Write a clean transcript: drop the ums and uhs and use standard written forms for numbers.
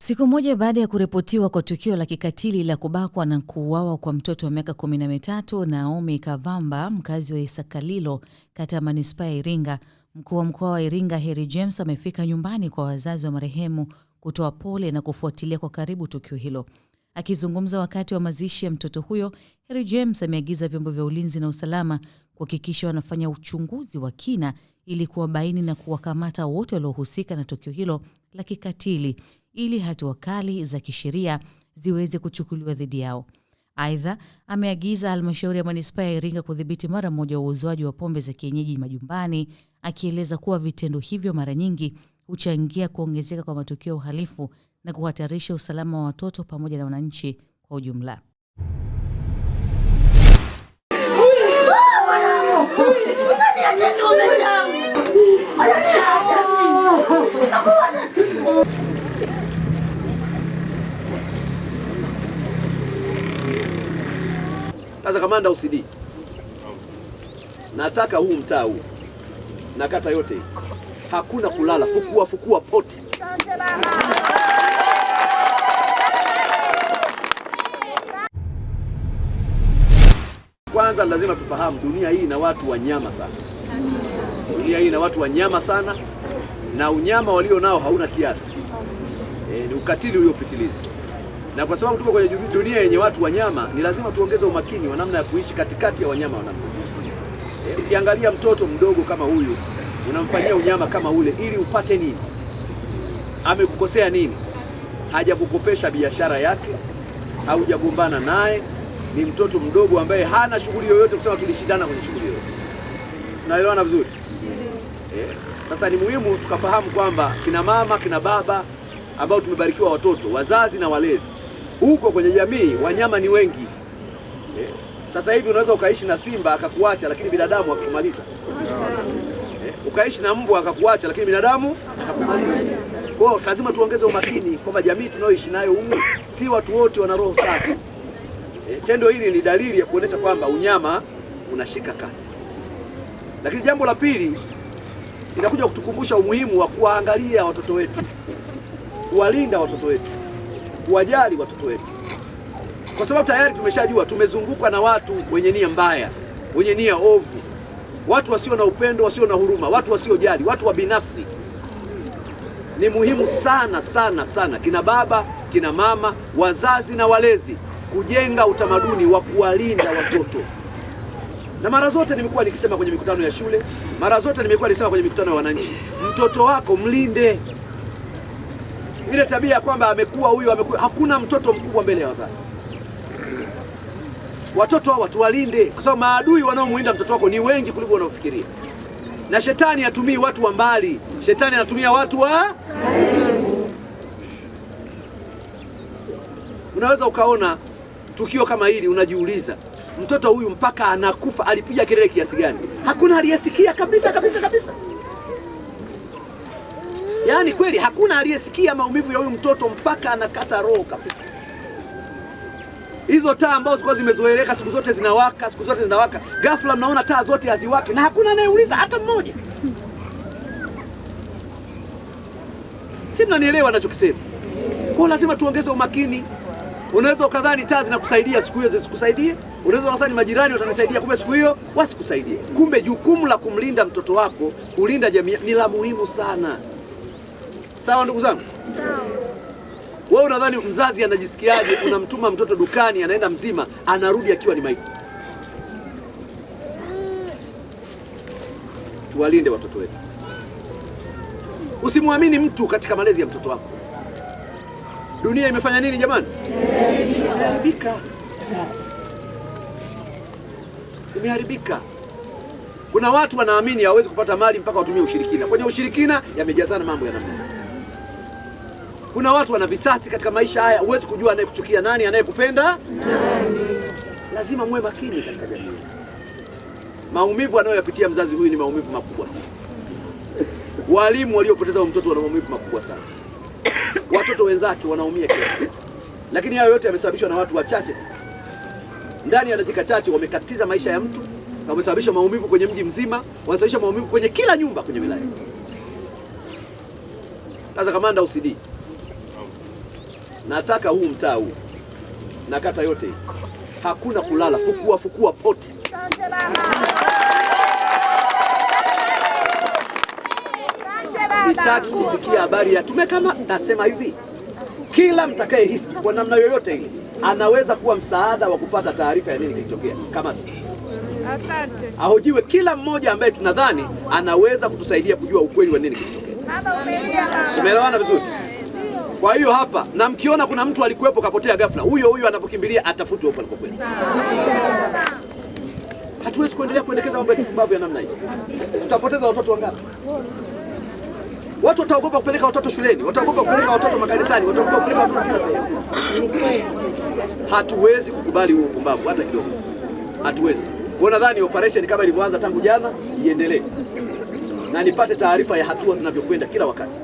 Siku moja baada ya kuripotiwa kwa tukio la kikatili la kubakwa na kuuawa kwa mtoto wa miaka 13, Naomi Kavamba, mkazi wa Isakalilo, kata ya manispaa ya Iringa, mkuu wa mkoa wa Iringa Harry James amefika nyumbani kwa wazazi wa marehemu kutoa pole na kufuatilia kwa karibu tukio hilo. Akizungumza wakati wa mazishi ya mtoto huyo, Harry James ameagiza vyombo vya ulinzi na usalama kuhakikisha wanafanya uchunguzi wa kina ili kuwabaini na kuwakamata wote waliohusika na tukio hilo la kikatili, ili hatua kali za kisheria ziweze kuchukuliwa dhidi yao. Aidha, ameagiza halmashauri ya manispaa ya Iringa kudhibiti mara moja uuzwaji wa pombe za kienyeji majumbani, akieleza kuwa vitendo hivyo mara nyingi huchangia kuongezeka kwa matukio ya uhalifu na kuhatarisha usalama wa watoto pamoja na wananchi kwa ujumla. Sasa kamanda OCD, nataka huu mtaa huu na kata yote hakuna kulala, fukua pote. Kwanza lazima tufahamu dunia hii na watu wanyama sana. Dunia hii na watu wanyama sana, na unyama walio nao hauna kiasi. Ni ukatili uliopitiliza. Na kwa sababu tuko kwenye dunia yenye watu wanyama, ni lazima tuongeze umakini wa namna ya kuishi katikati ya wanyama wanao. Ukiangalia mtoto mdogo kama huyu, unamfanyia unyama kama ule ili upate nini? Amekukosea nini? Hajakukopesha biashara yake, haujagombana naye, ni mtoto mdogo ambaye hana shughuli yoyote kusema tulishindana kwenye shughuli yoyote. Tunaelewana vizuri? Sasa ni muhimu tukafahamu kwamba kina mama, kina baba ambao tumebarikiwa watoto, wazazi na walezi, huko kwenye jamii wanyama ni wengi. Sasa hivi unaweza ukaishi na simba akakuacha lakini binadamu akakumaliza. Ukaishi na mbwa akakuacha lakini binadamu akakumaliza. Kwa hiyo lazima tuongeze umakini kwamba jamii tunayoishi nayo humu si watu wote wana roho safi. Tendo hili ni dalili ya kuonesha kwamba unyama unashika kasi. Lakini jambo la pili, inakuja kutukumbusha umuhimu wa kuwaangalia watoto wetu, kuwalinda watoto wetu, kuwajali watoto wetu. Kwa sababu tayari tumeshajua tumezungukwa na watu wenye nia mbaya, wenye nia ovu, watu wasio na upendo, wasio na huruma, watu wasiojali, watu wa binafsi. Ni muhimu sana kina baba, kina mama, wazazi na walezi kujenga utamaduni wa kuwalinda watoto. Na mara zote nimekuwa nikisema kwenye mikutano ya shule, mara zote nimekuwa nikisema kwenye mikutano ya wananchi, mtoto wako mlinde. Ile tabia kwamba amekuwa huyu amekuwa, hakuna mtoto mkubwa mbele ya wazazi. Watoto hao tuwalinde, kwa sababu maadui wanaomwinda mtoto wako ni wengi kuliko unaofikiria. Na shetani hatumii watu wa mbali, shetani anatumia watu wa karibu. Unaweza ukaona tukio kama hili unajiuliza, mtoto huyu mpaka anakufa alipiga kelele kiasi gani? Hakuna aliyesikia kabisa. Yaani kweli hakuna aliyesikia maumivu ya huyu mtoto mpaka anakata roho kabisa. Hizo taa ambazo zilikuwa zimezoeleka siku zote zinawaka, ghafla mnaona taa zote haziwaki na hakuna anayeuliza hata mmoja. Si mnanielewa ninachokisema? Kwa lazima tuongeze umakini. Unaweza ukadhani taa zinakusaidia siku hiyo zisikusaidie, unaweza ukadhani majirani watanisaidia kumbe siku hiyo wasikusaidie. Kumbe jukumu la kumlinda mtoto wako, kulinda jamii ni la muhimu sana. Sawa ndugu zangu? Wewe unadhani mzazi anajisikiaje unamtuma mtoto dukani anaenda mzima anarudi akiwa ni maiti? Tuwalinde watoto wetu. Usimwamini mtu katika malezi ya mtoto wako. Dunia imefanya nini jamani? Imeharibika. Kuna watu wanaamini hawezi kupata mali mpaka watumie ushirikina. Kwenye ushirikina yamejazana mambo ya namna. Kuna watu wana visasi katika maisha haya, huwezi kujua anayekuchukia nani, anayekupenda nani. Lazima muwe makini katika jamii. Maumivu anayoyapitia mzazi huyu ni maumivu makubwa sana. Walimu waliopoteza mtoto wana maumivu makubwa sana. Watoto wenzake wanaumia kiasi. Lakini hayo yote yamesababishwa na watu wachache. Ndani ya dakika chache wamekatiza maisha ya mtu na wamesababisha maumivu kwenye mji mzima, wamesababisha maumivu kwenye kila nyumba kwenye wilaya. Sasa kamanda OCD, nataka huu mtaa huu na kata yote hii hakuna kulala, fukua pote. Sitaki kusikia habari ya tumekama. Nasema hivi, kila mtakayehisi kwa namna yoyote ile anaweza kuwa msaada wa kupata taarifa ya nini kilitokea, kama ahojiwe kila mmoja ambaye tunadhani anaweza kutusaidia kujua ukweli wa nini kilitokea. Tumeelewana vizuri? Kwa hiyo hapa, na mkiona kuna mtu alikuwepo kapotea ghafla, huyo anapokimbilia atafutwe huko alipokwenda. Hatuwezi kuendelea kuendekeza mambo ya kipumbavu ya namna hii. Tutapoteza watoto wangapi? Watu wataogopa kupeleka watoto shuleni, wataogopa kupeleka watoto makanisani, wataogopa kupeleka watoto kila sehemu. Hatuwezi kukubali huo upumbavu hata kidogo. Hatuwezi. Kwa nadhani operation kama ilivyoanza tangu jana iendelee. Na nipate taarifa ya hatua zinavyokwenda kila wakati.